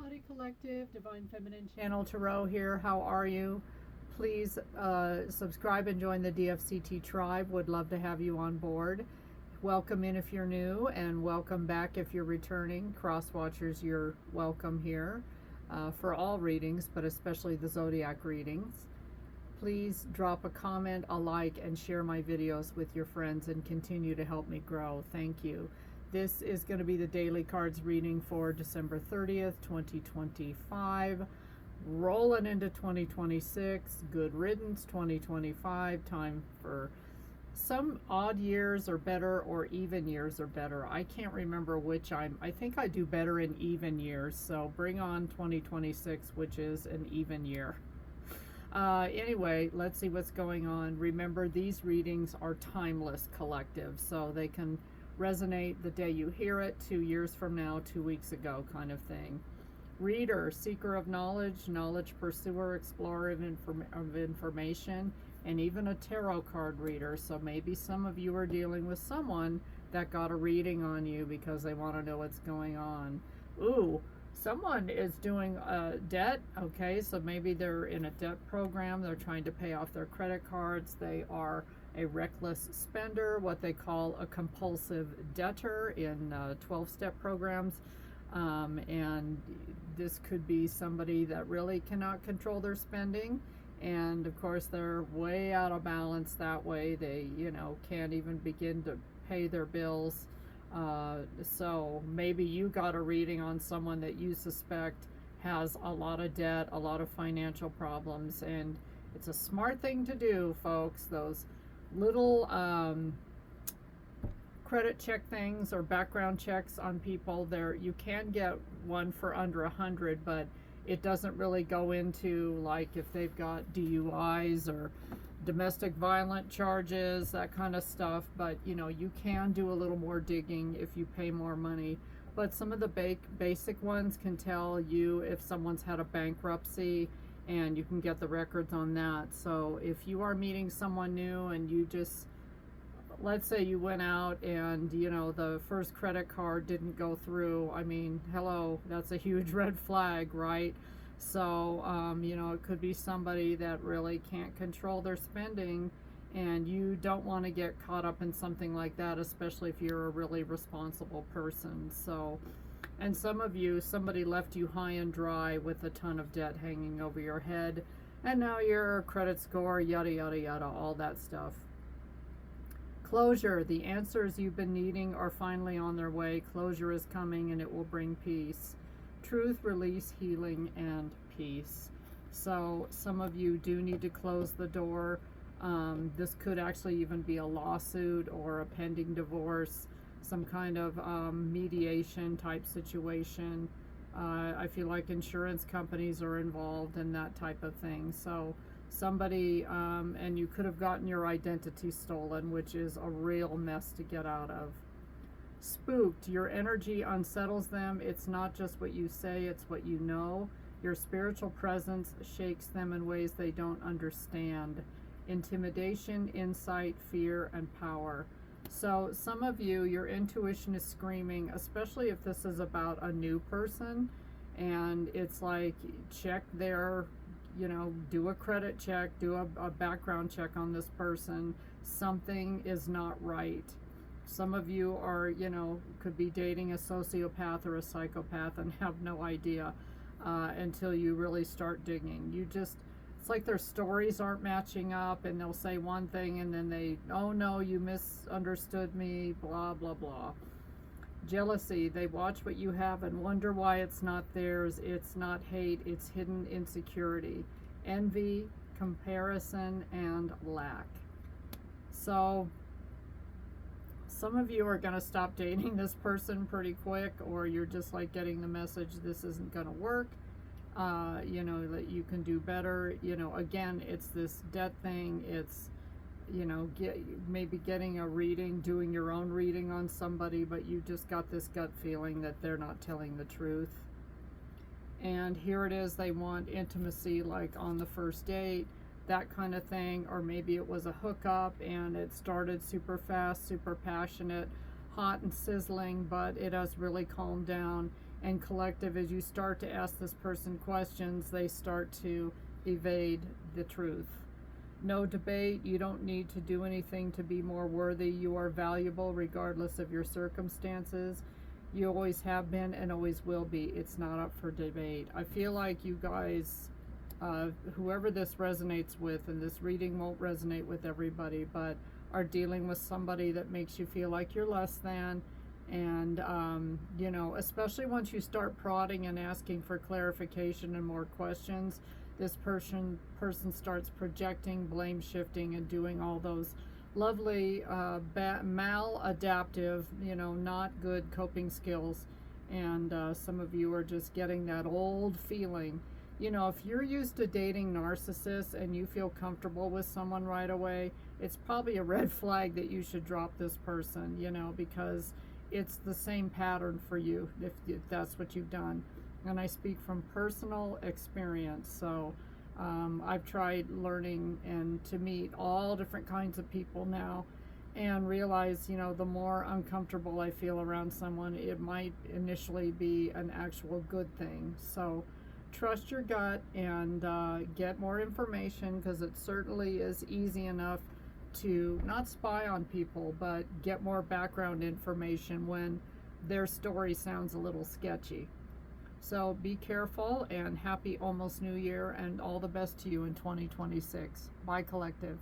Howdy Collective, Divine Feminine Channel Tarot here. How are you? Please subscribe and join the DFCT tribe. Would love to have you on board. Welcome in if you're new, and welcome back if you're returning. Cross watchers, you're welcome here for all readings, but especially the zodiac readings. Please drop a comment, a like, and share my videos with your friends and continue to help me grow. Thank you. This is going to be the daily cards reading for December 30th, 2025. Rolling into 2026. Good riddance, 2025. Time for some odd years are better, or even years are better. I can't remember which. I think I do better in even years. So bring on 2026, which is an even year. Anyway, let's see what's going on. Remember, these readings are timeless, collective, so they can resonate the day you hear it, 2 years from now, 2 weeks ago, kind of thing. Reader, seeker of knowledge, knowledge pursuer, explorer of information, and even a tarot card reader. So maybe some of you are dealing with someone that got a reading on you because they want to know what's going on. Ooh, someone is doing debt. Okay, so maybe they're in a debt program. They're trying to pay off their credit cards. They are a reckless spender, what they call a compulsive debtor in 12-step programs. And this could be somebody that really cannot control their spending. And of course, they're way out of balance that way. They, can't even begin to pay their bills. So maybe you got a reading on someone that you suspect has a lot of debt, a lot of financial problems. And it's a smart thing to do, folks. Those little credit check things or background checks on people, there you can get one for under 100, but it doesn't really go into like if they've got DUIs or domestic violent charges, that kind of stuff. But you can do a little more digging if you pay more money. But some of the basic ones can tell you if someone's had a bankruptcy, and you can get the records on that. So if you are meeting someone new and you just, let's say you went out and the first credit card didn't go through, I mean, hello, that's a huge red flag, right? So it could be somebody that really can't control their spending, and you don't want to get caught up in something like that, especially if you're a really responsible person. So, and some of you, somebody left you high and dry with a ton of debt hanging over your head, and now your credit score, yada, yada, yada, all that stuff. Closure, the answers you've been needing are finally on their way. Closure is coming, and it will bring peace. Truth, release, healing, and peace. So some of you do need to close the door. This could actually even be a lawsuit or a pending divorce, some kind of mediation type situation. I feel like insurance companies are involved in that type of thing. So somebody, and you could have gotten your identity stolen, which is a real mess to get out of. Spooked, your energy unsettles them. It's not just what you say, it's what you know. Your spiritual presence shakes them in ways they don't understand. Intimidation, insight, fear, and power. So some of you, your intuition is screaming, especially if this is about a new person, and it's like, check their, do a credit check, do a background check on this person. Something is not right. Some of you are, could be dating a sociopath or a psychopath and have no idea until you really start digging. It's like their stories aren't matching up, and they'll say one thing and then oh no, you misunderstood me, blah, blah, blah. Jealousy, they watch what you have and wonder why it's not theirs. It's not hate, it's hidden insecurity. Envy, comparison, and lack. So some of you are going to stop dating this person pretty quick, or you're just like getting the message this isn't going to work. That you can do better. Again, it's this debt thing. It's, maybe getting a reading, doing your own reading on somebody, but you just got this gut feeling that they're not telling the truth. And here it is, they want intimacy, like on the first date, that kind of thing. Or maybe it was a hookup and it started super fast, super passionate, hot and sizzling, but it has really calmed down. And collective, as you start to ask this person questions, they start to evade the truth. No debate. You don't need to do anything to be more worthy. You are valuable regardless of your circumstances. You always have been and always will be. It's not up for debate. I feel like you guys, whoever this resonates with, and this reading won't resonate with everybody, but are dealing with somebody that makes you feel like you're less than. And, you know, especially once you start prodding and asking for clarification and more questions, this person starts projecting, blame shifting, and doing all those lovely maladaptive, you know, not good coping skills. And some of you are just getting that old feeling. You know, if you're used to dating narcissists and you feel comfortable with someone right away, it's probably a red flag that you should drop this person, you know, because it's the same pattern for you if that's what you've done. And I speak from personal experience. So I've tried learning and to meet all different kinds of people now, and realize, you know, the more uncomfortable I feel around someone, it might initially be an actual good thing. So trust your gut and get more information, because it certainly is easy enough to not spy on people, but get more background information when their story sounds a little sketchy. So be careful, and happy almost New Year, and all the best to you in 2026. Bye, collective.